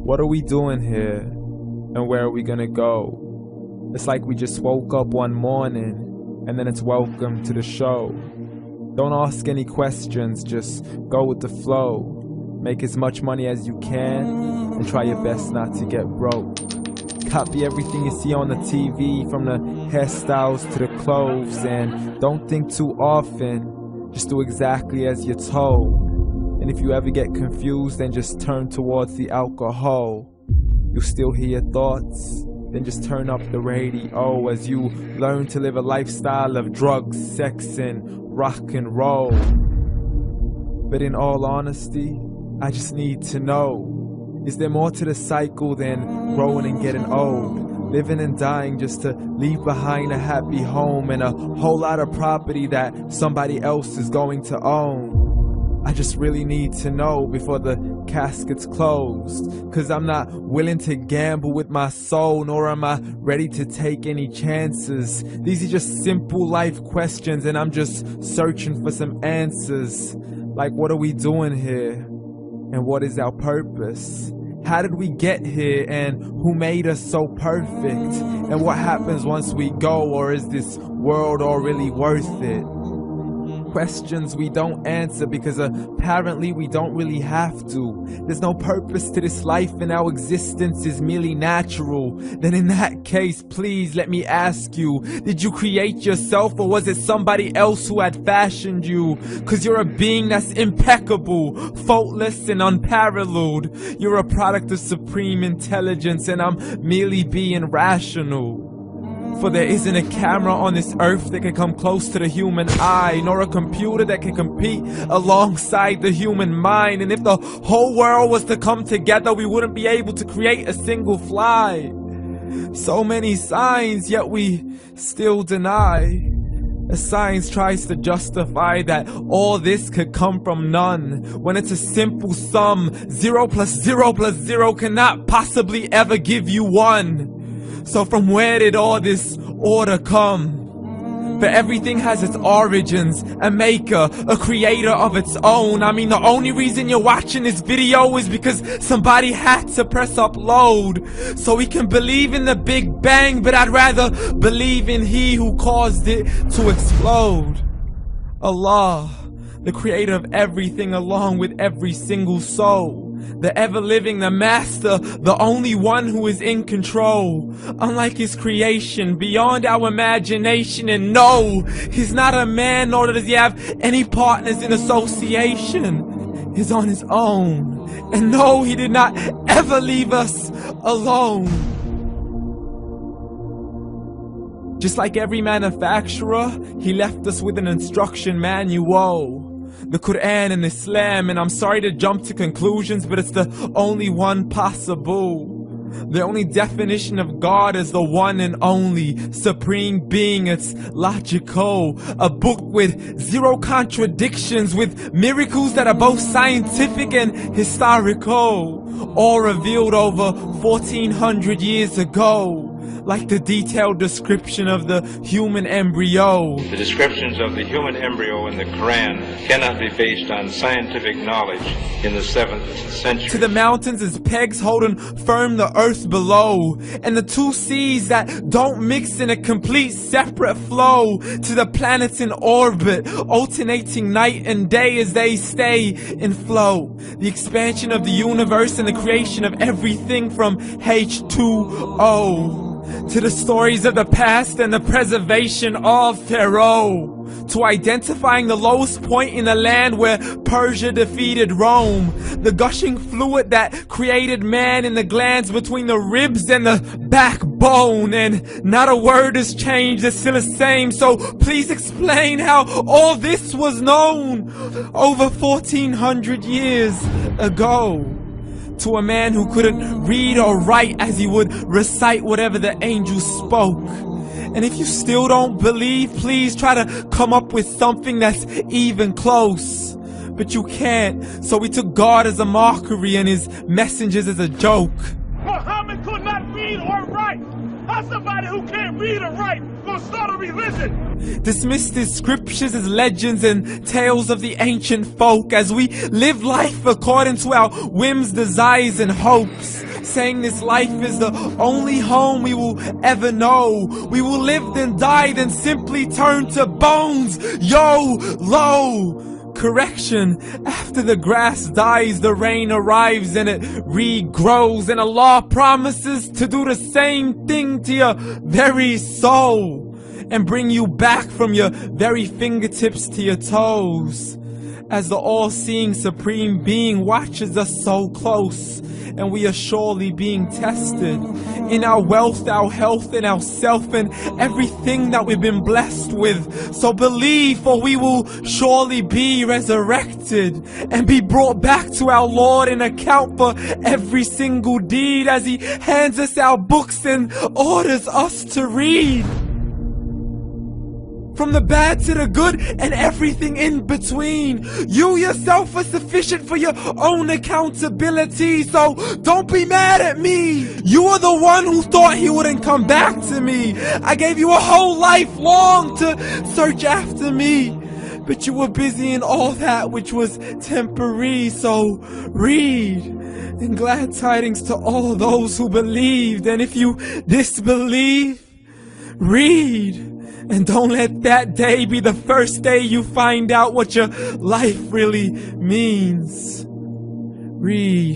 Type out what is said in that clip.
What are we doing here? And where are we gonna go? It's like we just woke up one morning and then it's welcome to the show. Don't ask any questions, just go with the flow. Make as much money as you can and try your best not to get broke. Copy everything you see on the TV, from the hairstyles to the clothes, and don't think too often, just do exactly as you're told. And if you ever get confused, then just turn towards the alcohol. You'll still hear your thoughts, then just turn up the radio as you learn to live a lifestyle of drugs, sex, and rock and roll. But in all honesty, I just need to know, is there more to the cycle than growing and getting old? Living and dying just to leave behind a happy home and a whole lot of property that somebody else is going to own. I just really need to know before the casket's closed, 'cause I'm not willing to gamble with my soul, nor am I ready to take any chances. These are just simple life questions and I'm just searching for some answers. Like, what are we doing here? And what is our purpose? How did we get here, and who made us so perfect? And what happens once we go, or is this world all really worth it? Questions we don't answer because apparently we don't really have to. There's no purpose to this life and our existence is merely natural. Then in that case, please let me ask you, did you create yourself, or was it somebody else who had fashioned you? 'Cause you're a being that's impeccable, faultless and unparalleled. You're a product of supreme intelligence and I'm merely being rational. For there isn't a camera on this earth that can come close to the human eye, nor a computer that can compete alongside the human mind. And if the whole world was to come together, we wouldn't be able to create a single fly. So many signs, yet we still deny. As science tries to justify that all this could come from none, when it's a simple sum. 0 plus 0 plus 0 cannot possibly ever give you 1. So from where did all this order come? For everything has its origins, a maker, a creator of its own. I mean, the only reason you're watching this video is because somebody had to press upload. So we can believe in the Big Bang, but I'd rather believe in He who caused it to explode. Allah, the creator of everything along with every single soul. The ever-living, the master, the only one who is in control. Unlike his creation, beyond our imagination. And no, he's not a man, nor does he have any partners in association. He's on his own. And no, he did not ever leave us alone. Just like every manufacturer, he left us with an instruction manual. The Quran and Islam, and I'm sorry to jump to conclusions, but it's the only one possible. The only definition of God is the one and only supreme being. It's logical, a book with 0 contradictions, with miracles that are both scientific and historical, all revealed over 1400 years ago. Like the detailed description of the human embryo. The descriptions of the human embryo in the Quran cannot be based on scientific knowledge in the 7th century. To the mountains as pegs holding firm the earth below, and the 2 seas that don't mix in a complete separate flow. To the planets in orbit, alternating night and day as they stay in flow. The expansion of the universe and the creation of everything from H2O. To the stories of the past and the preservation of Pharaoh. To identifying the lowest point in the land where Persia defeated Rome. The gushing fluid that created man in the glands between the ribs and the backbone. And not a word has changed, it's still the same. So please explain how all this was known over 1400 years ago. To a man who couldn't read or write, as he would recite whatever the angels spoke. And if you still don't believe, please try to come up with something that's even close. But you can't, so we took God as a mockery and his messengers as a joke. Muhammad could not read or write. How's somebody who can't read or write gonna start a religion? Dismissed his scriptures as legends and tales of the ancient folk, as we live life according to our whims, desires, and hopes. saying this life is the only home we will ever know. We will live then die, then simply turn to bones. YOLO! Correction, after the grass dies, the rain arrives and it regrows, and Allah promises to do the same thing to your very soul and bring you back from your very fingertips to your toes, as the all-seeing supreme being watches us so close, and we are surely being tested in our wealth, our health, and our self, and everything that we've been blessed with. So believe, for we will surely be resurrected and be brought back to our Lord and account for every single deed, as He hands us our books and orders us to read. From the bad to the good and everything in between. You yourself are sufficient for your own accountability, so don't be mad at me. You are the one who thought He wouldn't come back to me. I gave you a whole life long to search after me, but you were busy in all that which was temporary, so read. And glad tidings to all those who believed, and if you disbelieve, read. And don't let that day be the first day you find out what your life really means. Read.